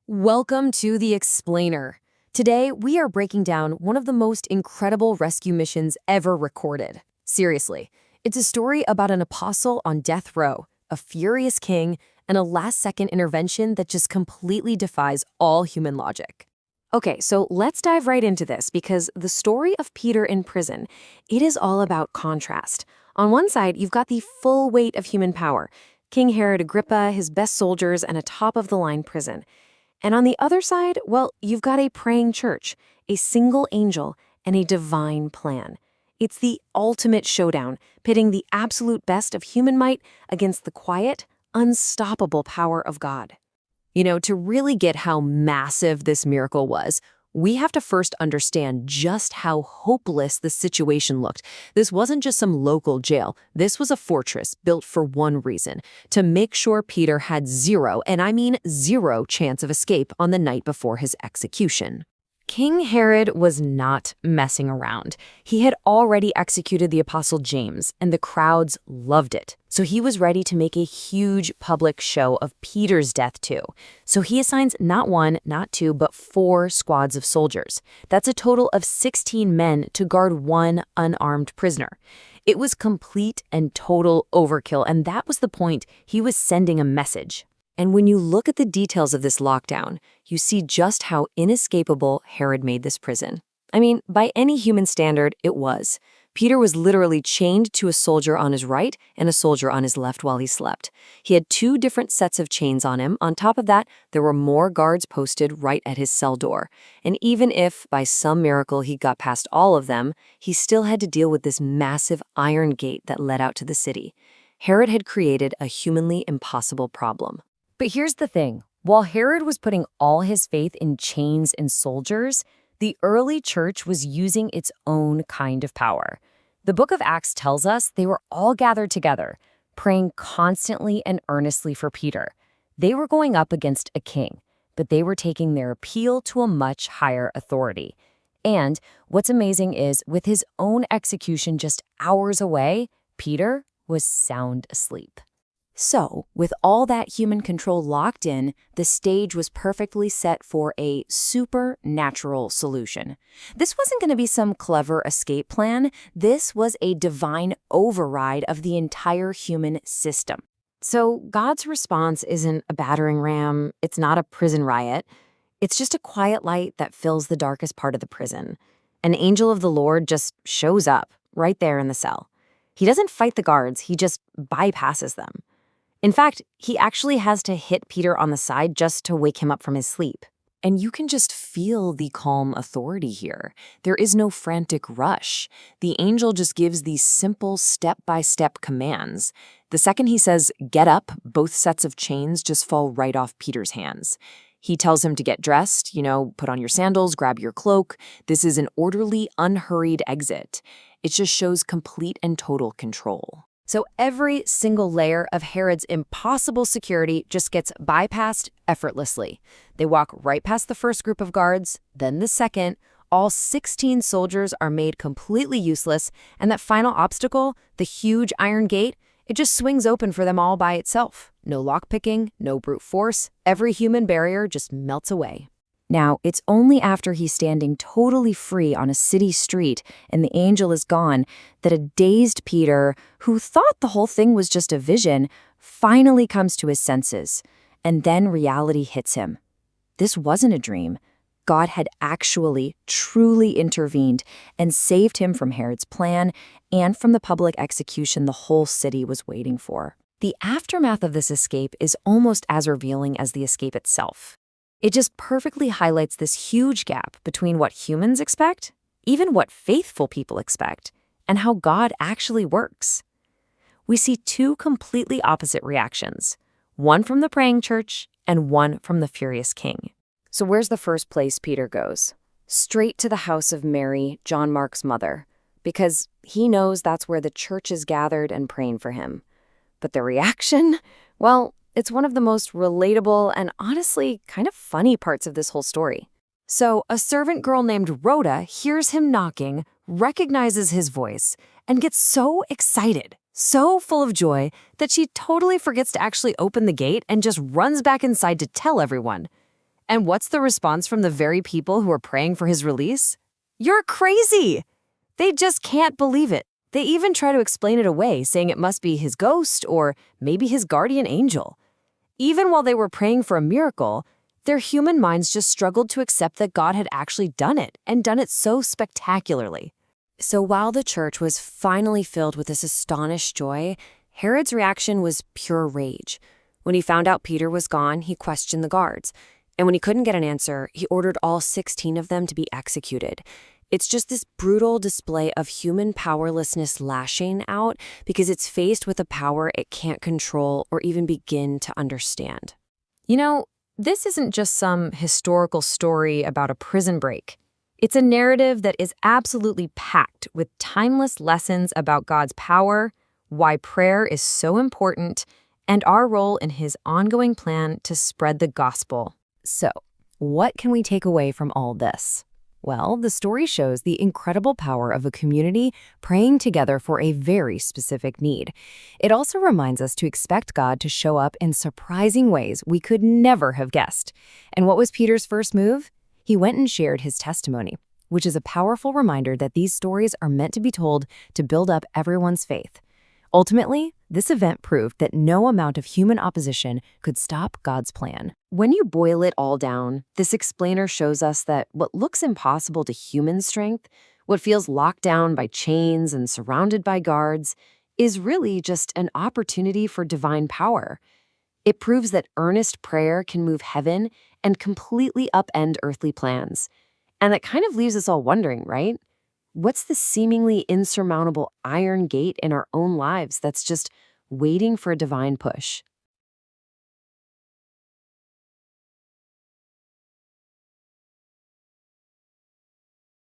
Welcome to The Explainer. Today, we are breaking down one of the most incredible rescue missions ever recorded. Seriously, it's a story about an apostle on death row, a furious king, and a last-second intervention that just completely defies all human logic. Okay, so let's dive right into this because the story of Peter in prison, it is all about contrast. On one side, you've got the full weight of human power, King Herod Agrippa, his best soldiers, and a top-of-the-line prison. And on the other side, well, you've got a praying church, a single angel, and a divine plan. It's the ultimate showdown, pitting the absolute best of human might against the quiet, unstoppable power of God. To really get how massive this miracle was, we have to first understand just how hopeless the situation looked. This wasn't just some local jail. This was a fortress built for one reason, to make sure Peter had zero, and I mean zero, chance of escape on the night before his execution. King Herod was not messing around. He had already executed the Apostle James, and the crowds loved it. So he was ready to make a huge public show of Peter's death too. So he assigns not one, not two, but 4 squads of soldiers. That's a total of 16 men to guard one unarmed prisoner. It was complete and total overkill, and that was the point. He was sending a message. And when you look at the details of this lockdown, you see just how inescapable Herod made this prison. I mean, by any human standard, it was. Peter was literally chained to a soldier on his right and a soldier on his left while he slept. He had 2 different sets of chains on him. On top of that, there were more guards posted right at his cell door. And even if, by some miracle, he got past all of them, he still had to deal with this massive iron gate that led out to the city. Herod had created a humanly impossible problem. But here's the thing. While Herod was putting all his faith in chains and soldiers, the early church was using its own kind of power. The book of Acts tells us they were all gathered together, praying constantly and earnestly for Peter. They were going up against a king, but they were taking their appeal to a much higher authority. And what's amazing is, with his own execution just hours away, Peter was sound asleep. So, with all that human control locked in, the stage was perfectly set for a supernatural solution. This wasn't going to be some clever escape plan. This was a divine override of the entire human system. So, God's response isn't a battering ram. It's not a prison riot. It's just a quiet light that fills the darkest part of the prison. An angel of the Lord just shows up right there in the cell. He doesn't fight the guards. He just bypasses them. In fact, he actually has to hit Peter on the side just to wake him up from his sleep. And you can just feel the calm authority here. There is no frantic rush. The angel just gives these simple step-by-step commands. The second he says, "Get up," both sets of chains just fall right off Peter's hands. He tells him to get dressed, put on your sandals, grab your cloak. This is an orderly, unhurried exit. It just shows complete and total control. So every single layer of Herod's impossible security just gets bypassed effortlessly. They walk right past the first group of guards, then the second. All 16 soldiers are made completely useless, and that final obstacle, the huge iron gate, it just swings open for them all by itself. No lockpicking, no brute force. Every human barrier just melts away. Now, it's only after he's standing totally free on a city street and the angel is gone that a dazed Peter, who thought the whole thing was just a vision, finally comes to his senses. And then reality hits him. This wasn't a dream. God had actually, truly intervened and saved him from Herod's plan and from the public execution the whole city was waiting for. The aftermath of this escape is almost as revealing as the escape itself. It just perfectly highlights this huge gap between what humans expect, even what faithful people expect, and how God actually works. We see 2 completely opposite reactions, one from the praying church and one from the furious king. So where's the first place Peter goes? Straight to the house of Mary, John Mark's mother, because he knows that's where the church is gathered and praying for him. But the reaction? Well, it's one of the most relatable and honestly kind of funny parts of this whole story. So a servant girl named Rhoda hears him knocking, recognizes his voice, and gets so excited, so full of joy, that she totally forgets to actually open the gate and just runs back inside to tell everyone. And what's the response from the very people who are praying for his release? You're crazy! They just can't believe it. They even try to explain it away, saying it must be his ghost or maybe his guardian angel. Even while they were praying for a miracle, their human minds just struggled to accept that God had actually done it, and done it so spectacularly. So while the church was finally filled with this astonished joy, Herod's reaction was pure rage. When he found out Peter was gone, he questioned the guards. And when he couldn't get an answer, he ordered all 16 of them to be executed. It's just this brutal display of human powerlessness lashing out because it's faced with a power it can't control or even begin to understand. You know, this isn't just some historical story about a prison break. It's a narrative that is absolutely packed with timeless lessons about God's power, why prayer is so important, and our role in his ongoing plan to spread the gospel. So, what can we take away from all this? Well, the story shows the incredible power of a community praying together for a very specific need. It also reminds us to expect God to show up in surprising ways we could never have guessed. And what was Peter's first move? He went and shared his testimony, which is a powerful reminder that these stories are meant to be told to build up everyone's faith. Ultimately, this event proved that no amount of human opposition could stop God's plan. When you boil it all down, this explainer shows us that what looks impossible to human strength, what feels locked down by chains and surrounded by guards, is really just an opportunity for divine power. It proves that earnest prayer can move heaven and completely upend earthly plans. And that kind of leaves us all wondering, right? What's the seemingly insurmountable iron gate in our own lives that's just waiting for a divine push?